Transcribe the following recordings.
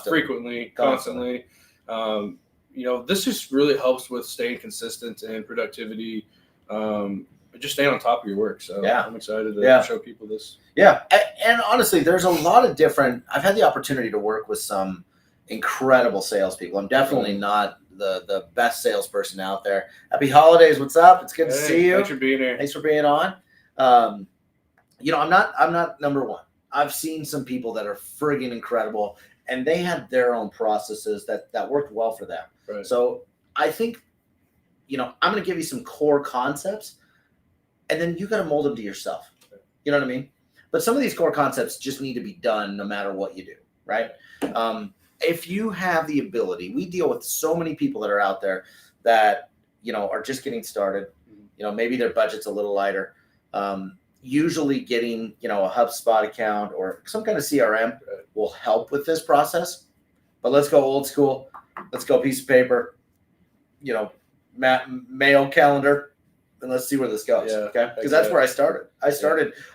frequently, constantly. This just really helps with staying consistent and productivity. Just staying on top of your work. So I'm excited to show people this. Yeah. And honestly, there's a lot of I've had the opportunity to work with some incredible salespeople. I'm definitely not the best salesperson out there. Happy holidays. What's up? It's good to see you. Thanks for being here. Thanks for being on. I'm not number one. I've seen some people that are friggin' incredible, and they had their own processes that worked well for them. Right. So I think, I'm going to give you some core concepts, and then you got to mold them to yourself. You know what I mean? But some of these core concepts just need to be done no matter what you do, right? If you have the ability, we deal with so many people that are out there that, are just getting started. Maybe their budget's a little lighter. Usually getting, a HubSpot account or some kind of CRM will help with this process. But let's go old school. Let's go piece of paper, mail calendar, and let's see where this goes. Yeah, okay, because that's where I started.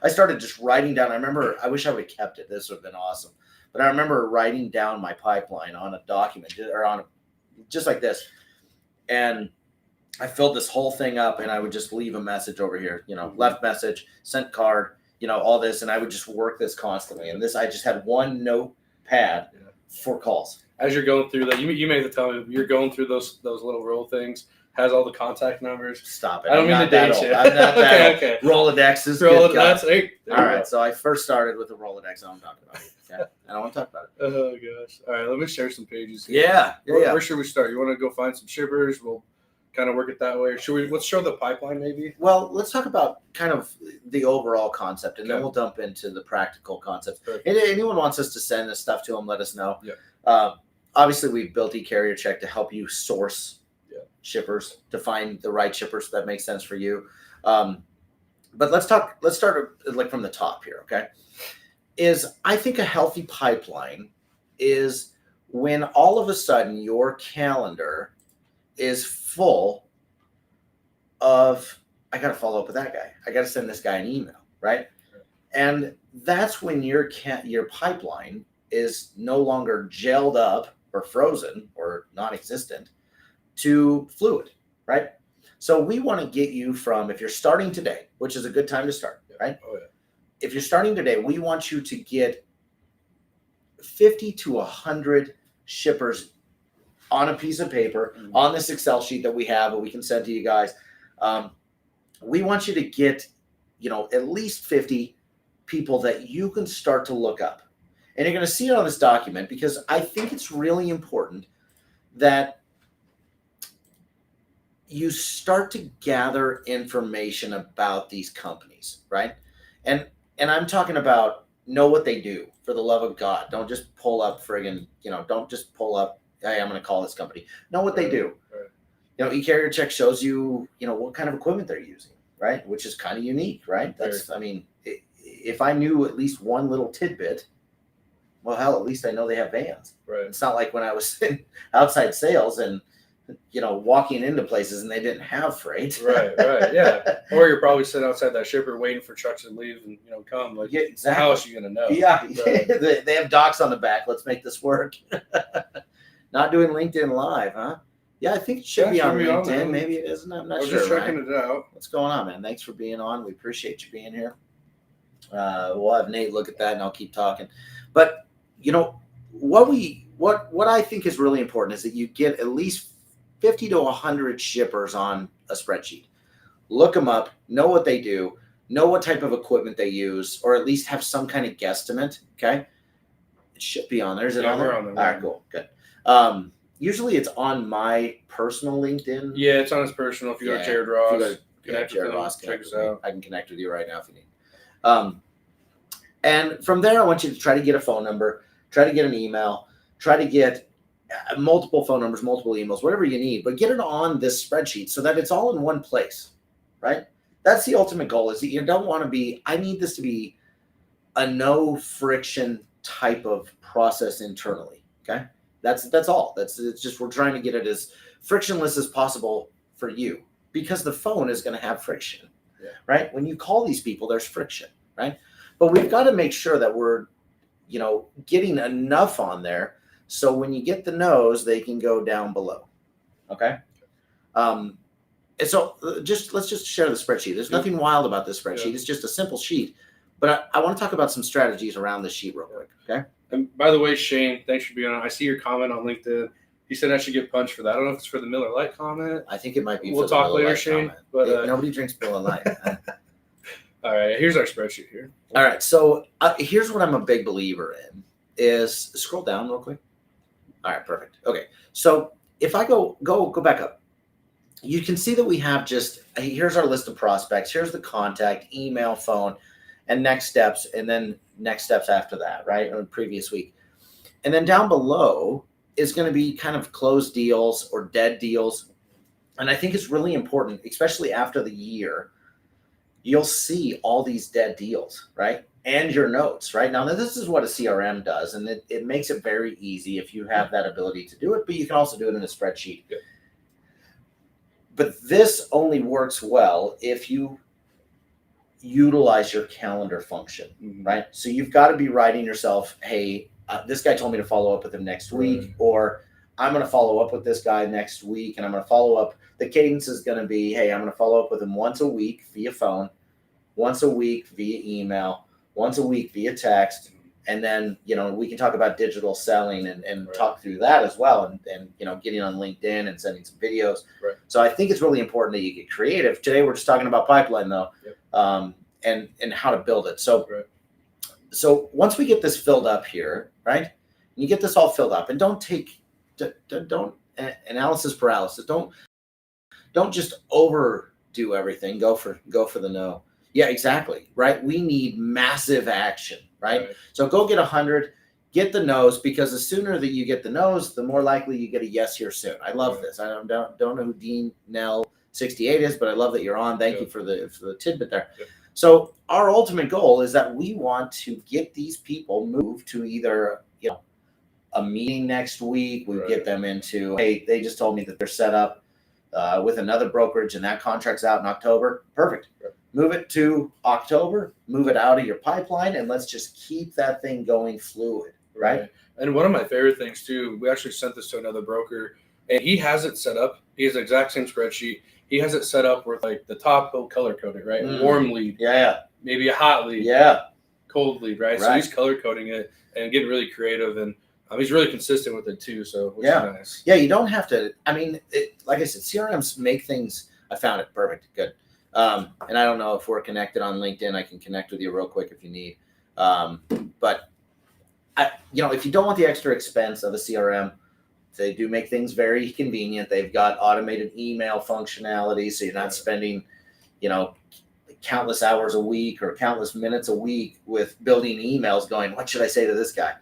I started just writing down. I remember. I wish I would have kept it. This would have been awesome. But I remember writing down my pipeline on a document or just like this, and I filled this whole thing up, and I would just leave a message over here. Left message, sent card. All this, and I would just work this constantly. And this, I just had one notepad for calls. As you're going through that, you made the tell me you're going through those little roll things. Has all the contact numbers. Stop it! I don't mean to date you. I'm not that okay. Rolodex is good. All right, so I first started with the Rolodex. I don't talk about it. Okay? I don't want to talk about it. Oh gosh! All right, let me share some pages here. Yeah. Where should we start? You want to go find some shippers? We'll kind of work it that way. Let's show the pipeline maybe? Well, let's talk about kind of the overall concept, and then we'll dump into the practical concepts. If anyone wants us to send this stuff to them, let us know. Yeah. Obviously, we've built eCarrierCheck to help you source shippers, to find the right shippers that make sense for you. But let's start like from the top here, okay? I think a healthy pipeline is when all of a sudden your calendar is full of, I got to follow up with that guy. I got to send this guy an email, right? And that's when your pipeline is no longer gelled up or frozen or non-existent to fluid, right? So we want to get you from, if you're starting today, which is a good time to start, right? Oh, yeah. If you're starting today, we want you to get 50 to 100 shippers on a piece of paper, on this Excel sheet that we have, that we can send to you guys. We want you to get, at least 50 people that you can start to look up. And you're going to see it on this document, because I think it's really important that you start to gather information about these companies, right? And I'm talking about know what they do, for the love of God. Don't just pull up don't just pull up, hey, I'm going to call this company. Know what they do. Right. eCarrierCheck shows you, what kind of equipment they're using, right? Which is kind of unique, right? If I knew at least one little tidbit, well, hell, at least I know they have vans. Right. It's not like when I was in outside sales and, walking into places and they didn't have freight. Right, yeah. Or you're probably sitting outside that shipper waiting for trucks to leave and, come. Like, exactly. How else are you going to know? Yeah, they have docks on the back. Let's make this work. Not doing LinkedIn Live, huh? Yeah, I think it should be on LinkedIn. Maybe it isn't. I'm not sure. Just checking it out. What's going on, man? Thanks for being on. We appreciate you being here. We'll have Nate look at that, and I'll keep talking. But what I think is really important is that you get at least 50 to 100 shippers on a spreadsheet. Look them up, know what they do, know what type of equipment they use, or at least have some kind of guesstimate, okay? It should be on there. Is it on there? On there. All right, cool, good. Usually it's on my personal LinkedIn. Yeah, it's on his personal. If you go to Jared Ross, Jared Ross, check us out. I can connect with you right now if you need. And from there, I want you to try to get a phone number, try to get an email, try to get multiple phone numbers, multiple emails, whatever you need, but get it on this spreadsheet so that it's all in one place, right? That's the ultimate goal, is that you don't want to be, I need this to be a no friction type of process internally, okay? That's all. It's just, we're trying to get it as frictionless as possible for you, because the phone is going to have friction, right? When you call these people, there's friction, right? But we've got to make sure that we're, getting enough on there So when you get the no's, they can go down below. Okay. And so let's just share the spreadsheet. There's nothing wild about this spreadsheet. It's just a simple sheet. But I want to talk about some strategies around this sheet real quick. Okay. And by the way, Shane, thanks for being on. I see your comment on LinkedIn. He said I should get punched for that. I don't know if it's for the Miller Lite comment. I think it might be. We'll talk later, Shane. Comment. But nobody drinks Miller Lite. All right, here's our spreadsheet here. All right, so here's what I'm a big believer in is scroll down real quick. All right, perfect. Okay, so if I go back up, you can see that we have just here's our list of prospects. Here's the contact, email, phone, and next steps, and then next steps after that, right? On the previous week, and then down below is going to be kind of closed deals or dead deals, and I think it's really important, especially after the year. You'll see all these dead deals, right? And your notes, right? Now, this is what a CRM does, and it makes it very easy if you have that ability to do it, but you can also do it in a spreadsheet. Yeah. But this only works well if you utilize your calendar function, right? So you've got to be writing yourself, hey, this guy told me to follow up with him next week, or I'm going to follow up with this guy next week, and I'm going to follow up. The cadence is going to be, hey, I'm going to follow up with him once a week via phone, once a week via email, once a week via text. And then, we can talk about digital selling and talk through that as well. And getting on LinkedIn and sending some videos. Right. So I think it's really important that you get creative. Today, we're just talking about pipeline though, and how to build it. So once we get this filled up here, right, you get this all filled up, and don't analysis paralysis. Don't just overdo everything. Go for the no. Yeah, exactly. Right. We need massive action. Right. So go get 100, get the no's, because the sooner that you get the no's, the more likely you get a yes here soon. I love this. I don't know who Dean Nell 68 is, but I love that you're on. Thank you for the tidbit there. So our ultimate goal is that we want to get these people moved to either, a meeting next week. We get them into, hey, they just told me that they're set up with another brokerage and that contract's out in October. Perfect. Move it to October, move it out of your pipeline, and let's just keep that thing going fluid, right? And one of my favorite things too, we actually sent this to another broker, and he has it set up. He has the exact same spreadsheet. He has it set up with like the top, he'll color code it, right? Warm lead. Yeah. Maybe a hot lead. Yeah. Cold lead, right? So he's color coding it and getting really creative, and he's really consistent with it too. So which is nice. Yeah, you don't have to. I mean, like I said, CRMs make things. I found it perfect. Good. And I don't know if we're connected on LinkedIn. I can connect with you real quick if you need. But if you don't want the extra expense of a CRM, they do make things very convenient. They've got automated email functionality, so you're not spending, countless hours a week or countless minutes a week with building emails going, what should I say to this guy?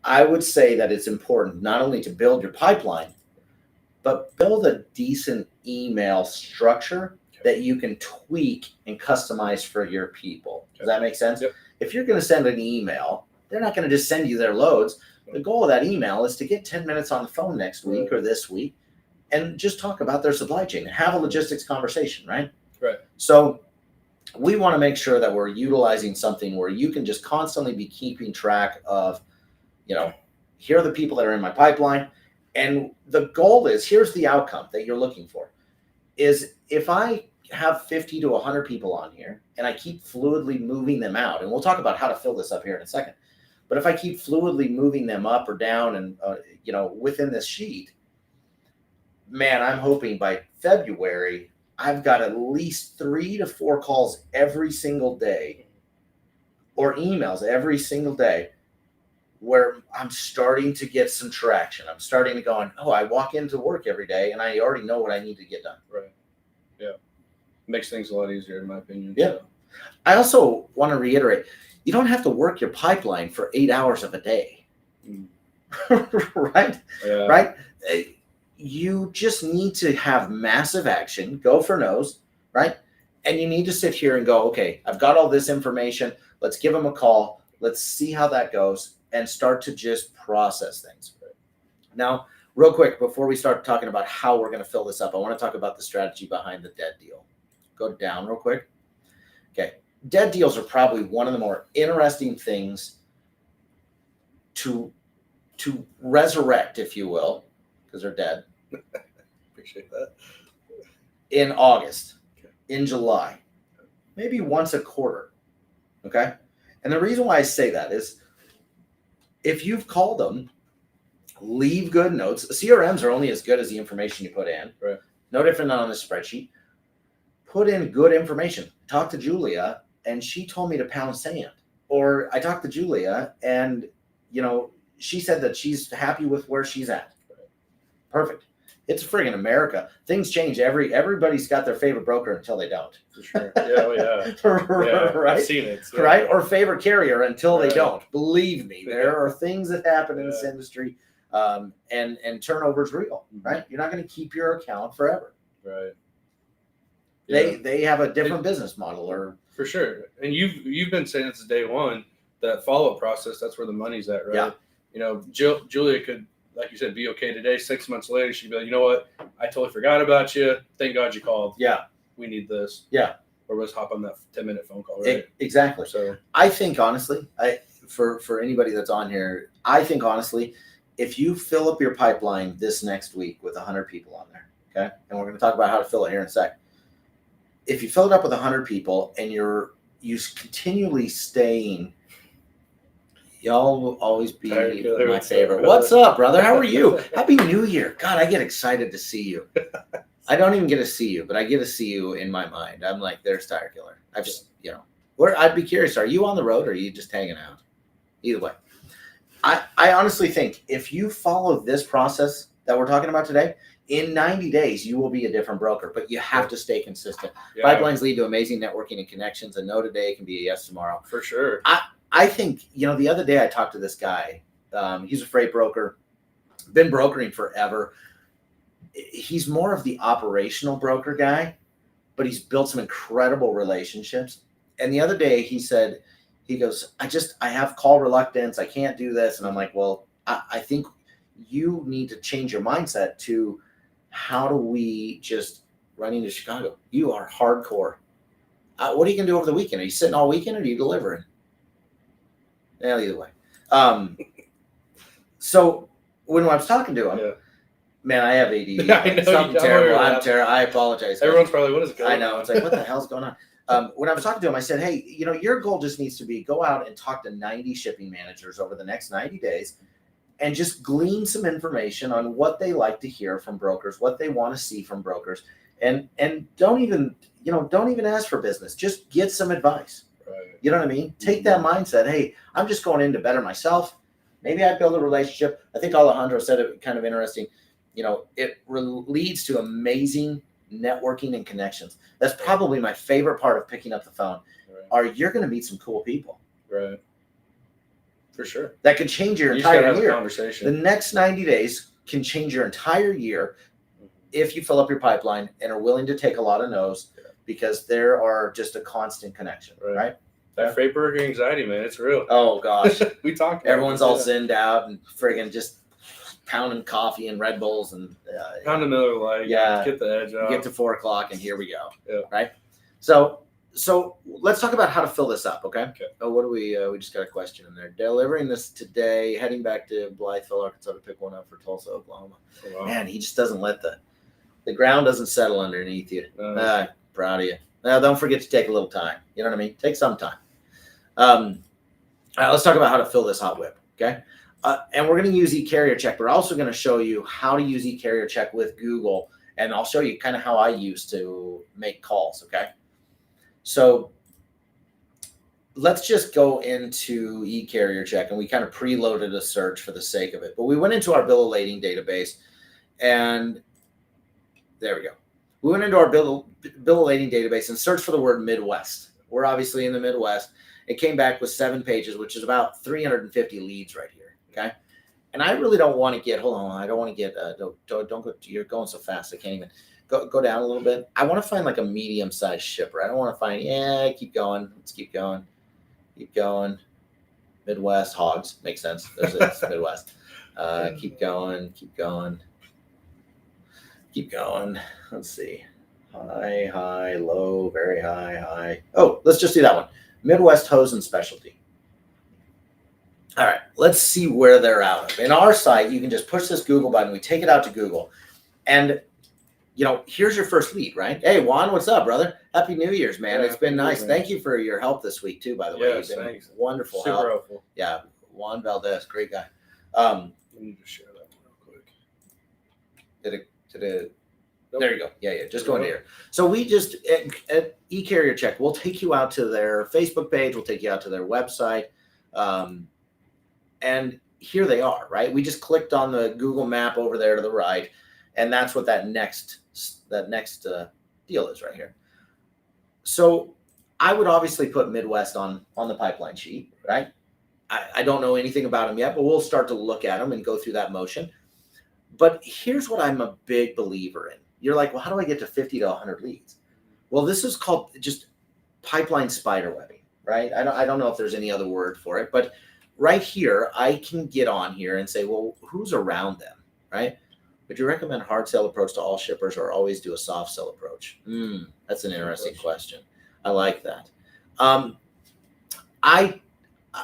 I would say that it's important not only to build your pipeline, but build a decent email structure that you can tweak and customize for your people. Does that make sense? Yep. If you're going to send an email, they're not going to just send you their loads. The goal of that email is to get 10 minutes on the phone next week or this week and just talk about their supply chain and have a logistics conversation, right? Right. So we want to make sure that we're utilizing something where you can just constantly be keeping track of, here are the people that are in my pipeline. And the goal is, here's the outcome that you're looking for, is if I have 50 to 100 people on here and I keep fluidly moving them out, and we'll talk about how to fill this up here in a second, but if I keep fluidly moving them up or down and, within this sheet, man, I'm hoping by February, I've got at least 3 to 4 calls every single day or emails every single day where I'm starting to get some traction. I'm starting to go, I walk into work every day and I already know what I need to get done. Right. Yeah. Makes things a lot easier, in my opinion. Yeah. So. I also want to reiterate, you don't have to work your pipeline for 8 hours of a day. Right? Yeah. Right? You just need to have massive action, go for no's, right? And you need to sit here and go, okay, I've got all this information. Let's give them a call. Let's see how that goes and start to just process things. Now, real quick, before we start talking about how we're going to fill this up, I want to talk about the strategy behind the dead deal. Go down real quick. Okay. Dead deals are probably one of the more interesting things to to resurrect, if you will, because they're dead. Appreciate that. In August, okay. In July, maybe once a quarter. Okay. And the reason why I say that is if you've called them, leave good notes. CRMs are only as good as the information you put in. Right. No different than on a spreadsheet. Put in good information. Talk to Julia and she told me to pound sand. Or I talked to Julia and, she said that she's happy with where she's at. Right. Perfect. It's friggin' America. Things change. Everybody's got their favorite broker until they don't. For sure. Yeah. Right? I've seen it. So. Right? Or favorite carrier until they don't. Believe me, there are things that happen in this industry, and turnover is real, right? You're not going to keep your account forever. Right. They have a different business model, or for sure. And you've been saying since day one that follow-up process. That's where the money's at, right? Yeah. Julia could, like you said, be okay today. 6 months later, she'd be like, you know what? I totally forgot about you. Thank God you called. Yeah. We need this. Yeah. Or let's hop on that 10-minute phone call, right? Exactly. So I think honestly, for anybody that's on here, I think honestly, if you fill up your pipeline this next week with 100 people on there, okay? And we're going to talk about how to fill it here in a sec. If you fill it up with 100 people and you continually staying, y'all will always be my favorite. What's up, brother? How are you? Happy New Year. God, I get excited to see you. I don't even get to see you, but I get to see you in my mind. I'm like, there's Tire Killer. I've just, I'd be curious. Are you on the road or are you just hanging out? Either way. I honestly think if you follow this process that we're talking about today, in 90 days, you will be a different broker, but you have to stay consistent. Yeah. Pipelines lead to amazing networking and connections. A no today can be a yes tomorrow. For sure. I think, the other day I talked to this guy. He's a freight broker, been brokering forever. He's more of the operational broker guy, but he's built some incredible relationships. And the other day he goes, I have call reluctance. I can't do this. And I'm like, well, I think you need to change your mindset to how do we just run into Chicago? You are hardcore. What are you going to do over the weekend? Are you sitting all weekend or are you delivering? Yeah, either way. So when I was talking to him, man, I have ADD. I know, something terrible. I'm terrible. I apologize. Everyone's probably, what is going on? I know. It's like, what the hell's going on? When I was talking to him, I said, hey, your goal just needs to be go out and talk to 90 shipping managers over the next 90 days and just glean some information on what they like to hear from brokers, what they want to see from brokers. And don't even ask for business. Just get some advice. Right. You know what I mean? Take that mindset. Hey, I'm just going in to better myself. Maybe I build a relationship. I think Alejandro said it kind of interesting. It leads to amazing networking and connections. That's probably my favorite part of picking up the phone. Right. You're going to meet some cool people. Right. For sure. That could change your entire year. Conversation. The next 90 days can change your entire year if you fill up your pipeline and are willing to take a lot of no's because there are just a constant connection. Right? That freight broker anxiety, man, it's real. Oh, gosh. We talked. Everyone's all zinned out and friggin' just pounding coffee and Red Bulls and pound a Miller Lite. Get the edge out. Get to 4:00 and here we go. Yeah. Right. So let's talk about how to fill this up. Okay. Oh, what do we just got a question in there. Delivering this today, heading back to Blytheville, Arkansas to pick one up for Tulsa, Oklahoma. Oh, wow. Man, he just doesn't let the ground doesn't settle underneath you. Proud of you. Now, don't forget to take a little time. You know what I mean? Take some time. All right, let's talk about how to fill this hot whip. Okay. And we're going to use eCarrierCheck. We're also going to show you how to use eCarrierCheck with Google. And I'll show you kind of how I used to make calls. Okay. So let's just go into eCarrierCheck, and we kind of preloaded a search for the sake of it. But we went into our bill of lading database, and there we go. We went into our bill of lading database and searched for the word Midwest. We're obviously in the Midwest. It came back with 7 pages, which is about 350 leads right here. Okay. And I really don't want to get, hold on. I don't want to get, don't go, you're going so fast. I can't even go down a little bit. I want to find like a medium sized shipper. I don't want to find, keep going. Let's keep going. Keep going. Midwest hogs. Makes sense. There's Midwest. Keep going. Keep going. Keep going. Let's see. High, low, very high. Oh, let's just do that one. Midwest hose and specialty. All right, let's see where they're out of. In our site, you can just push this Google button. We take it out to Google. And, here's your first lead, right? Hey, Juan, what's up, brother? Happy New Year's, man. Yeah, it's been nice. Man. Thank you for your help this week, too, by the way. Yes, You've been thanks. wonderful. Super helpful. Yeah, Juan Valdez, great guy. Let me just share that real quick. Nope. There you go. Yeah. Just go into here. So we just, at eCarrierCheck, we'll take you out to their Facebook page. We'll take you out to their website. And here they are, right? We just clicked on the Google map over there to the right. And that's what that next deal is right here. So I would obviously put Midwest on the pipeline sheet, right? I don't know anything about them yet, but we'll start to look at them and go through that motion. But here's what I'm a big believer in. You're like, well, how do I get to 50 to 100 leads? Well, this is called just pipeline spider webbing, right? I don't know if there's any other word for it, but right here, I can get on here and say, well, who's around them, right? Would you recommend hard sell approach to all shippers or always do a soft sell approach? That's an interesting question. I like that.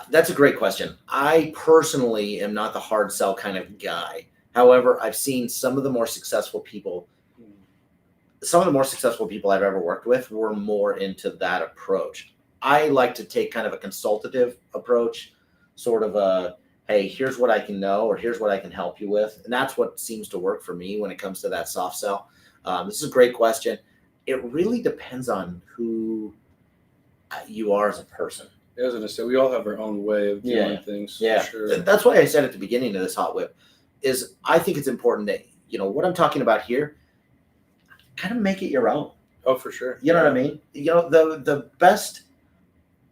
That's a great question. I personally am not the hard sell kind of guy. However, I've seen some of the more successful people I've ever worked with were more into that approach. I like to take kind of a consultative approach, sort of a, hey, here's what I can know, or here's what I can help you with. And that's what seems to work for me when it comes to that soft sell. This is a great question. It really depends on who you are as a person. I was going to say, we all have our own way of doing things. Yeah, for sure. That's why I said at the beginning of this hot whip is I think it's important that, what I'm talking about here, kind of make it your own. Oh, for sure. You know what I mean? The best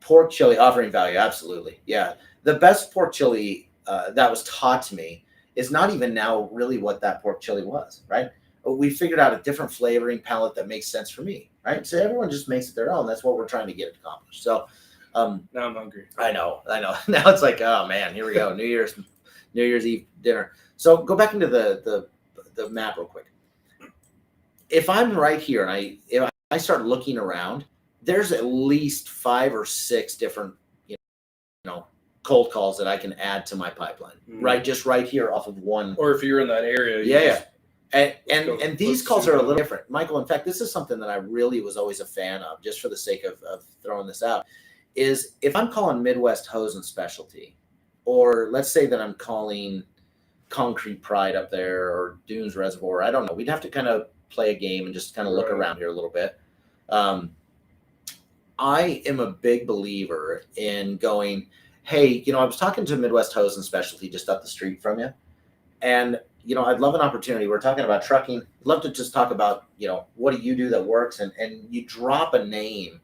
pork chili offering value. Absolutely. Yeah. The best pork chili that was taught to me is not even now really what that pork chili was, right? We figured out a different flavoring palette that makes sense for me, right? So everyone just makes it their own. That's what we're trying to get accomplished. So now I'm hungry. I know. Now it's like, oh man, here we go. New Year's Eve dinner. So go back into the map real quick. If I'm right here and if I start looking around, there's at least 5 or 6 different, cold calls that I can add to my pipeline, right? Just right here off of one. Or if you're in that area. Yeah. And these calls are a little different. Michael, in fact, this is something that I really was always a fan of, just for the sake of throwing this out, is if I'm calling Midwest Hose and Specialty, or let's say that I'm calling Concrete Pride up there or Dunes Reservoir, I don't know. We'd have to kind of play a game and just kind of look around here a little bit. I am a big believer in going, hey, I was talking to Midwest Hose and Specialty just up the street from you. And, I'd love an opportunity. We're talking about trucking. I'd love to just talk about, what do you do that works? And you drop a name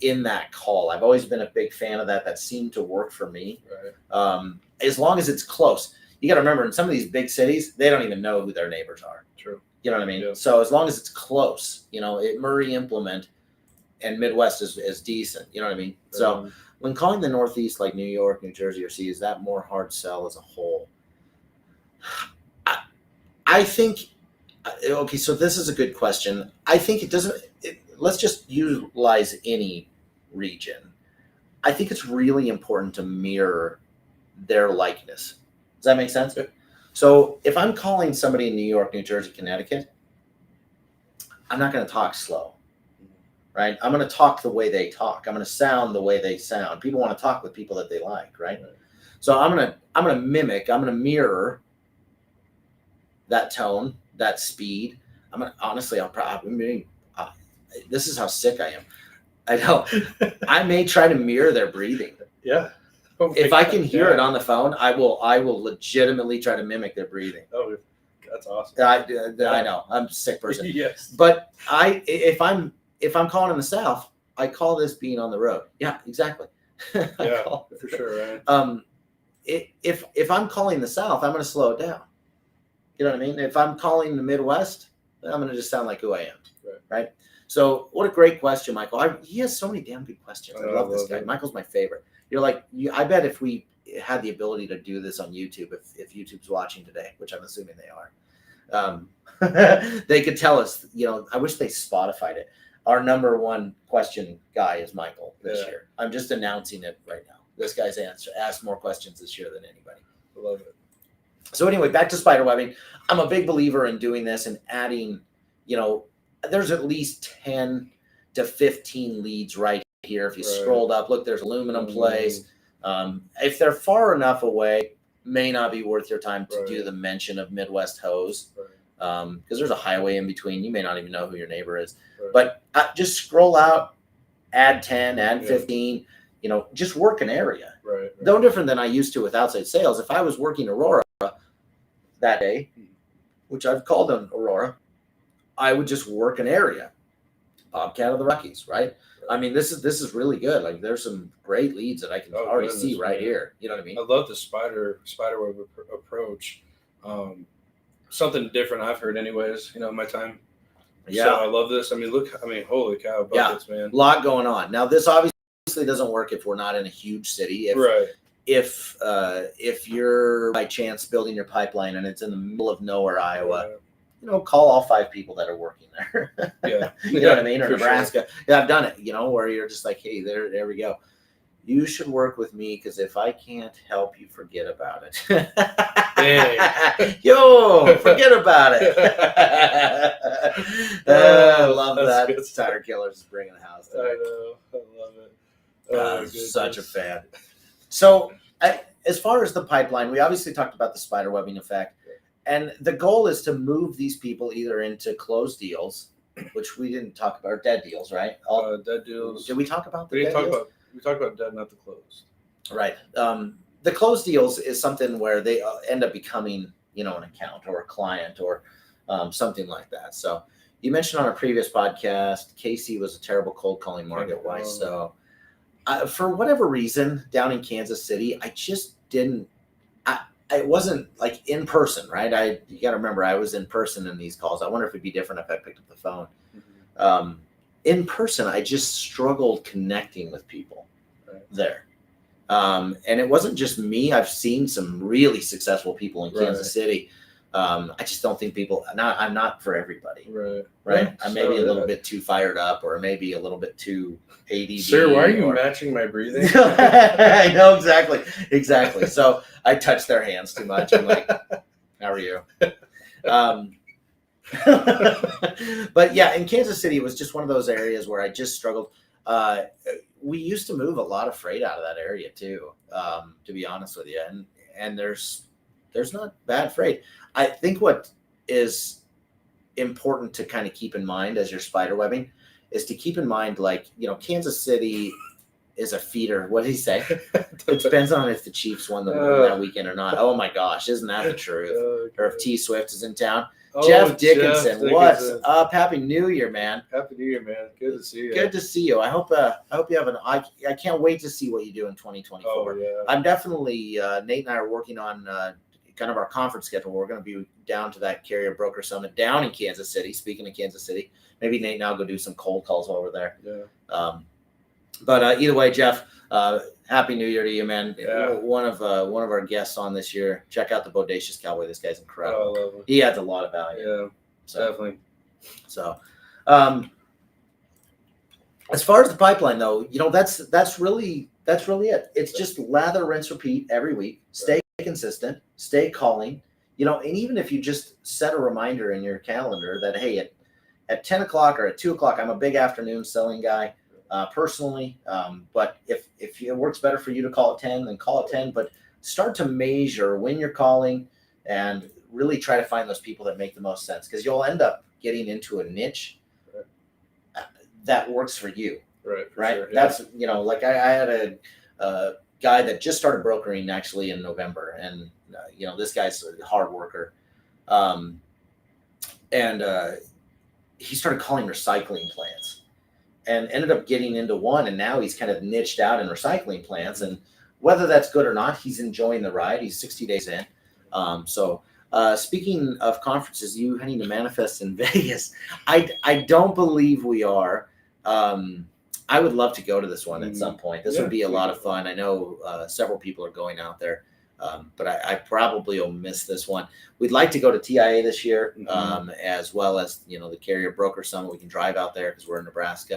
in that call. I've always been a big fan of that. That seemed to work for me. Right. As long as it's close. You got to remember, in some of these big cities, they don't even know who their neighbors are. True. You know what I mean? Yeah. So as long as it's close, Murray Implement and Midwest is decent. You know what I mean? Right. So when calling the Northeast, like New York, New Jersey, or C, is that more hard sell as a whole? I think, okay, so this is a good question. I think let's just utilize any region. I think it's really important to mirror their likeness. Does that make sense? So if I'm calling somebody in New York, New Jersey, Connecticut, I'm not going to talk slow, right? I'm going to talk the way they talk. I'm going to sound the way they sound. People want to talk with people that they like, right? So I'm going to mimic, I'm going to mirror that tone, that speed. Honestly, this is how sick I am. I know. I may try to mirror their breathing. Yeah. If I can hear it on the phone, I will legitimately try to mimic their breathing. Oh, that's awesome. I know. I'm a sick person. Yes. But if I'm calling in the South, I call this being on the road. Yeah, exactly. Yeah, for sure. Right. If I'm calling the South, I'm going to slow it down. You know what I mean? If I'm calling the Midwest, I'm going to just sound like who I am. Right? So what a great question, Michael. He has so many damn good questions. I love this guy. Michael's my favorite. You're like, I bet if we had the ability to do this on YouTube, if YouTube's watching today, which I'm assuming they are, they could tell us, I wish they Spotified it. Our number one question guy is Michael this year. I'm just announcing it right now. This guy's asked more questions this year than anybody. I love it. So anyway, back to spider webbing. I'm a big believer in doing this and adding, there's at least 10 to 15 leads right here. If you scrolled up, look, there's aluminum place. If they're far enough away, may not be worth your time to do the mention of Midwest Hose, because there's a highway in between. You may not even know who your neighbor is, but just scroll out, add 10, add 15, just work an area. No different than I used to with outside sales. If I was working Aurora that day, which I've called on Aurora, I would just work an area. Bobcat of the Rockies, right? I mean, this is really good. Like, there's some great leads that I can already see right here. You know what I mean? I love the spider web approach. Something different I've heard, anyways. In my time. Yeah, so I love this. I mean, holy cow, buckets, man. A lot going on. Now, this obviously doesn't work if we're not in a huge city. If you're by chance building your pipeline and it's in the middle of nowhere, Iowa. Call all 5 people that are working there. You know what I mean? Or Nebraska. Sure. Yeah, I've done it, where you're just like, hey, there we go. You should work with me, because if I can't help you, forget about it. Yo, forget about it. I love that. Tire Killers is bringing the house today. I know. I love it. Such a fan. So, as far as the pipeline, we obviously talked about the spider webbing effect. And the goal is to move these people either into closed deals, which we didn't talk about, or dead deals, right? Dead deals. Did we talk about the dead deals? We talked about dead, not the closed. Right. The closed deals is something where they end up becoming, an account or a client or something like that. So you mentioned on a previous podcast, Casey was a terrible cold calling market-wise. So for whatever reason, down in Kansas City, I just didn't. It wasn't like in person, right? You got to remember, I was in person in these calls. I wonder if it'd be different if I picked up the phone. In person, I just struggled connecting with people there. And it wasn't just me. I've seen some really successful people in Kansas City. I just don't think I'm not for everybody. Right. I may be a little bit too fired up, or maybe a little bit too ADD. Sir, why are you matching my breathing? I know, exactly. So I touch their hands too much. I'm like, how are you? But yeah, in Kansas City, it was just one of those areas where I just struggled. We used to move a lot of freight out of that area too, to be honest with you. And there's not bad freight. I think what is important to kind of keep in mind as you're spider webbing is to keep in mind, like, Kansas City is a feeder. What did he say? It depends on if the Chiefs won that weekend or not. Oh my gosh, isn't that the truth? Or if T Swift is in town. Jeff Dickinson, what's up? Happy New Year, man. Happy New Year, man. Good to see you. Good to see you. I hope you have I can't wait to see what you do in 2024. Oh, yeah. I'm definitely, Nate and I are working on kind of our conference schedule. We're going to be down to that Carrier Broker Summit down in Kansas City. Speaking of Kansas City, maybe Nate and I'll go do some cold calls over there. Yeah. But either way, Jeff, Happy New Year to you, man. Yeah. One of our guests on this year. Check out the Bodacious Cowboy. This guy's incredible. Oh, I love him. He adds a lot of value. Yeah, definitely. So, as far as the pipeline, though, that's really it. It's just lather, rinse, repeat every week. Stay consistent. Stay calling. And even if you just set a reminder in your calendar that, hey, at 10 o'clock or at 2 o'clock, I'm a big afternoon selling guy. Personally, but if it works better for you to call at 10, then call at 10, but start to measure when you're calling and really try to find those people that make the most sense, because you'll end up getting into a niche that works for you. Right. Sure, yeah. That's, like I had a guy that just started brokering actually in November, and this guy's a hard worker. And he started calling recycling plants. And ended up getting into one, and now he's kind of niched out in recycling plants. And whether that's good or not, he's enjoying the ride. He's 60 days in. So speaking of conferences, you heading to Manifest in Vegas. I don't believe we are. I would love to go to this one at some point. This would be a lot of fun. I know several people are going out there, but I probably will miss this one. We'd like to go to TIA this year, as well as the Carrier Broker Summit. We can drive out there because we're in Nebraska.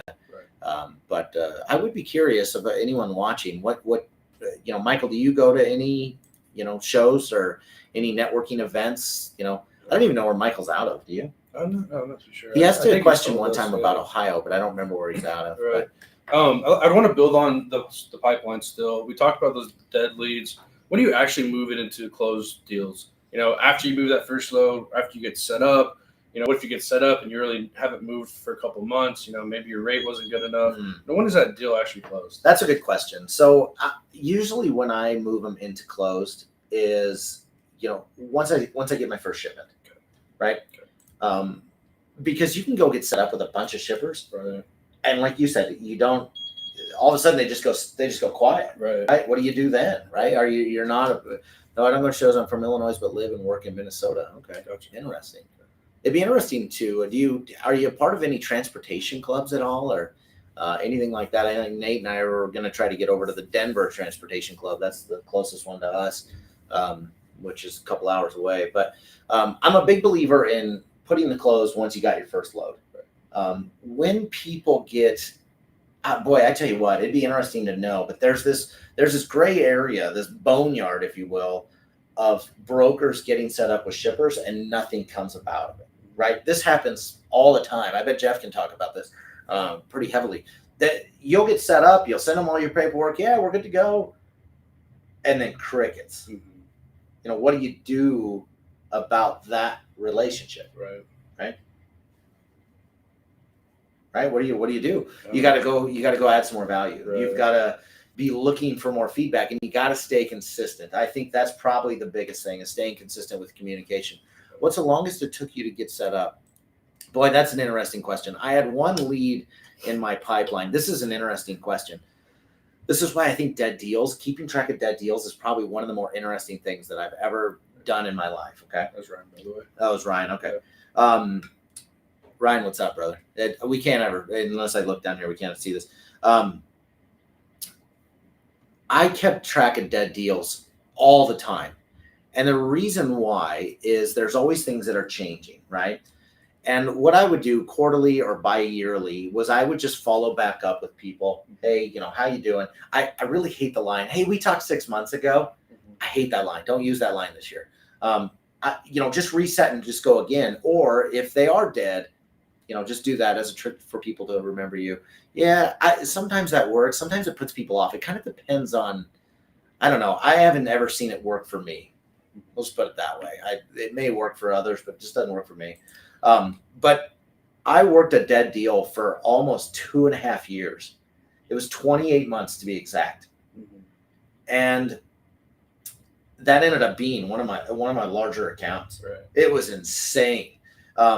But I would be curious about anyone watching. What Michael, do you go to any, shows or any networking events? I don't even know where Michael's out of. Do you? I'm not too sure. He asked a question one time about Ohio, but I don't remember where he's out of. Right. I want to build on the pipeline still. We talked about those dead leads. When do you actually move it into closed deals? After you move that first load, after you get set up, what if you get set up and you really haven't moved for a couple of months? Maybe your rate wasn't good enough. When does that deal actually close? That's a good question. So usually when I move them into closed is, once I get my first shipment, right? Okay. Because you can go get set up with a bunch of shippers, right? And like you said, you don't. All of a sudden they just go quiet, right? What do you do then, right? You're not no, I don't go to shows. I'm from Illinois, but live and work in Minnesota. Okay, gotcha. Interesting. It'd be interesting to. Are you a part of any transportation clubs at all, or anything like that? I think Nate and I are going to try to get over to the Denver Transportation Club. That's the closest one to us, which is a couple hours away. But I'm a big believer in putting the close once you got your first load. When people get, boy, I tell you what, it'd be interesting to know. But there's this gray area, this boneyard, if you will, of brokers getting set up with shippers and nothing comes about of it. Right? This happens all the time. I bet Jeff can talk about this pretty heavily. That you'll get set up, you'll send them all your paperwork. Yeah, we're good to go. And then crickets. Mm-hmm. What do you do about that relationship? Right? What do you do? You got to go add some more value. Right. You've got to be looking for more feedback, and you got to stay consistent. I think that's probably the biggest thing, is staying consistent with communication. What's the longest it took you to get set up? Boy, that's an interesting question. I had one lead in my pipeline. This is an interesting question. This is why I think keeping track of dead deals is probably one of the more interesting things that I've ever done in my life. Okay. That was Ryan, by the way. That was Ryan. Okay. Yeah. Ryan, what's up, brother? We can't ever, unless I look down here, we can't see this. I kept track of dead deals all the time. And the reason why is there's always things that are changing, right? And what I would do quarterly or bi-yearly was I would just follow back up with people. Hey, how you doing? I really hate the line, hey, we talked 6 months ago. I hate that line. Don't use that line this year. Just reset and just go again. Or if they are dead, just do that as a trick for people to remember you. Yeah, sometimes that works. Sometimes it puts people off. It kind of depends on, I don't know. I haven't ever seen it work for me. Let's put it that way. It may work for others, but it just doesn't work for me. But I worked a dead deal for almost 2.5 years. It was 28 months to be exact. Mm-hmm. And that ended up being one of my larger accounts. Right. It was insane.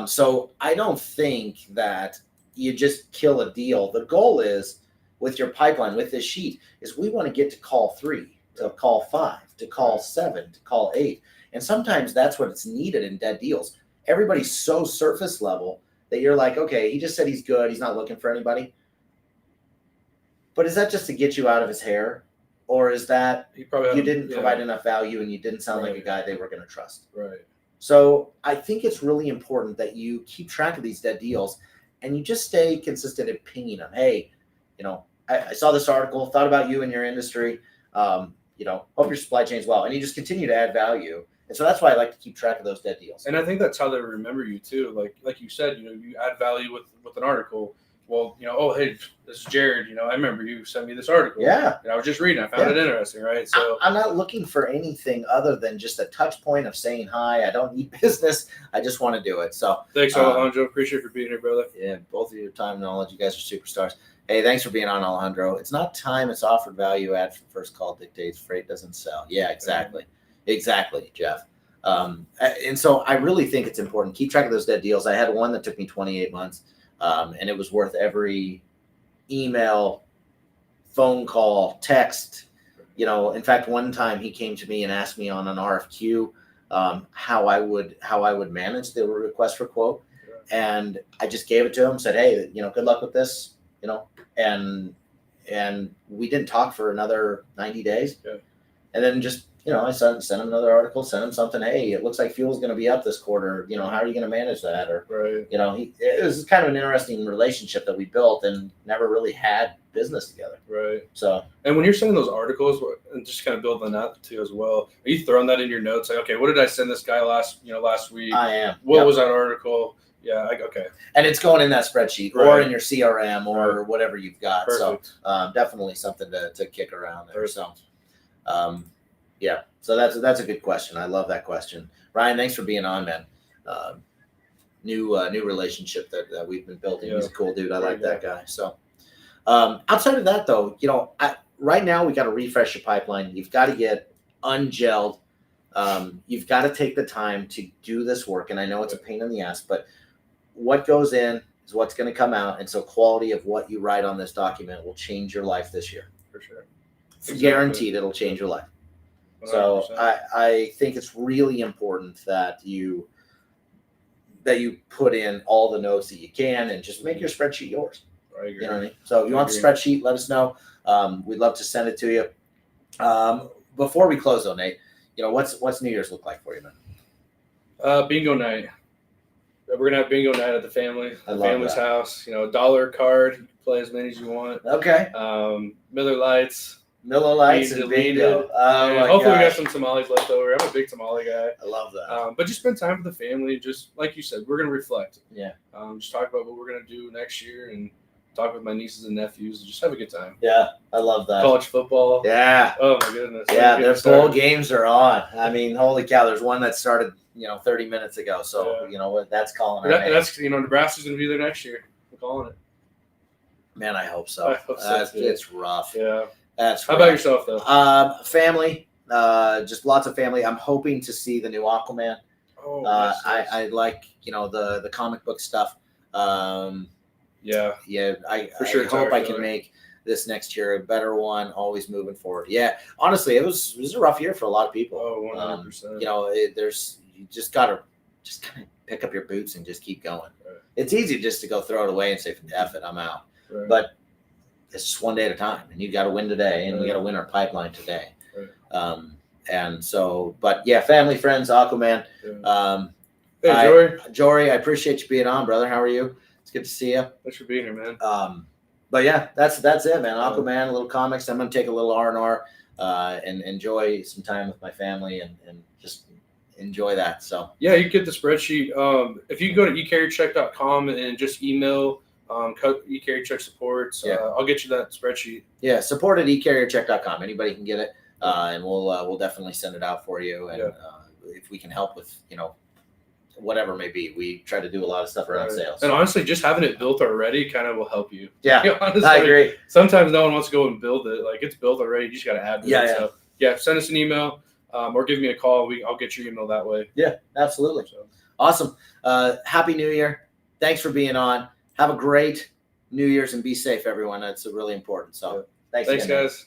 So I don't think that you just kill a deal. The goal is, with your pipeline, with this sheet, is we want to get to call 3, to call 5, to call 7, to call 8. And sometimes that's what it's needed in dead deals. Everybody's so surface level that you're like, okay, he just said he's good. He's not looking for anybody. But is that just to get you out of his hair? Or is that you didn't provide enough value and you didn't sound like a guy they were going to trust? Right. So I think it's really important that you keep track of these dead deals and you just stay consistent in pinging them. Hey, I saw this article, thought about you and your industry. Hope your supply chain's well. And you just continue to add value. And so that's why I like to keep track of those dead deals. And I think that's how they remember you too. Like you said, you add value with an article. Well, oh, hey, this is Jared. I remember you sent me this article. Yeah. And I was just reading. I found it interesting, right? So I'm not looking for anything other than just a touch point of saying hi. I don't need business. I just want to do it. So thanks, Alejandro. Appreciate you for being here, brother. Yeah, both of your time and knowledge. You guys are superstars. Hey, thanks for being on, Alejandro. It's not time. It's offered value add from first call dictates. Freight doesn't sell. Yeah, exactly. Exactly, Jeff. And so I really think it's important. Keep track of those dead deals. I had one that took me 28 months. And it was worth every email, phone call, text. In fact, one time he came to me and asked me on an RFQ how I would manage the request for quote, and I just gave it to him. Said, hey, good luck with this. And we didn't talk for another 90 days, and then just I sent him another article, sent him something. Hey, it looks like fuel's going to be up this quarter. How are you going to manage that? Or, Right. It was kind of an interesting relationship that we built and never really had business together. Right. So, and when you're sending those articles, and just kind of building that too as well, are you throwing that in your notes? Like, okay, what did I send this guy last week? I am. What was that article? Yeah. Okay. And it's going in that spreadsheet or in your CRM or whatever you've got. Perfect. So, definitely something to kick around there. Perfect. So, yeah. So that's a good question. I love that question. Ryan, thanks for being on, man. New relationship that we've been building. He's a cool dude. I like that guy. So, outside of that though, right now we got to refresh your pipeline. You've got to get ungelled. You've got to take the time to do this work. And I know it's a pain in the ass, but what goes in is what's going to come out. And so quality of what you write on this document will change your life this year. For sure. Exactly. Guaranteed it'll change your life. 100%. So I think it's really important that you put in all the notes that you can and just make your spreadsheet yours. I agree. You know what I mean? So if you want the spreadsheet, let us know. We'd love to send it to you. Before we close though, Nate, what's New Year's look like for you, man? Bingo night. We're gonna have bingo night at the family's house. $1 card. You can play as many as you want. Okay. Miller Lights and bingo. Hopefully we got some tamales left over. I'm a big tamale guy. I love that. But just spend time with the family. Just like you said, we're gonna reflect. Yeah. Just talk about what we're gonna do next year and talk with my nieces and nephews and just have a good time. Yeah, I love that. College football. Yeah. Oh my goodness. Yeah, their bowl games are on. I mean, holy cow! There's one that started 30 minutes ago. So what? That's calling. That's Nebraska's gonna be there next year. I'm calling it. Man, I hope so. I hope so too. It's rough. Yeah. That's How about yourself though? Family. Just lots of family. I'm hoping to see the new Aquaman. Oh, nice. I like the comic book stuff. Yeah. I for sure. I hope I can make this next year a better one. Always moving forward. Yeah. Honestly, it was a rough year for a lot of people. Oh, 100%. You just gotta kind of pick up your boots and just keep going. Right. It's easy just to go throw it away and say, "F it, I'm out." Right. But it's just one day at a time, and you got to win today, and we got to win our pipeline today. Right. And so, but yeah, family, friends, Aquaman. Yeah. Hey, Jory, I appreciate you being on, brother. How are you? It's good to see you. Thanks for being here, man. But yeah, that's it, man. Aquaman, a little comics. I'm gonna take a little R&R and enjoy some time with my family and just enjoy that. So yeah, you get the spreadsheet. If you go to eCarrierCheck.com and just email eCarrierCheck supports, I'll get you that spreadsheet. Yeah, support at eCarrierCheck.com. Anybody can get it, and we'll definitely send it out for you. And if we can help with whatever it may be, we try to do a lot of stuff around sales. And honestly, just having it built already kind of will help you. Yeah, honestly, I agree. Sometimes no one wants to go and build it. Like, it's built already. You just got to add to it. So send us an email or give me a call. I'll get your email that way. Yeah, absolutely. So. Awesome. Happy New Year. Thanks for being on. Have a great New Year's and be safe, everyone. That's really important. So thanks guys.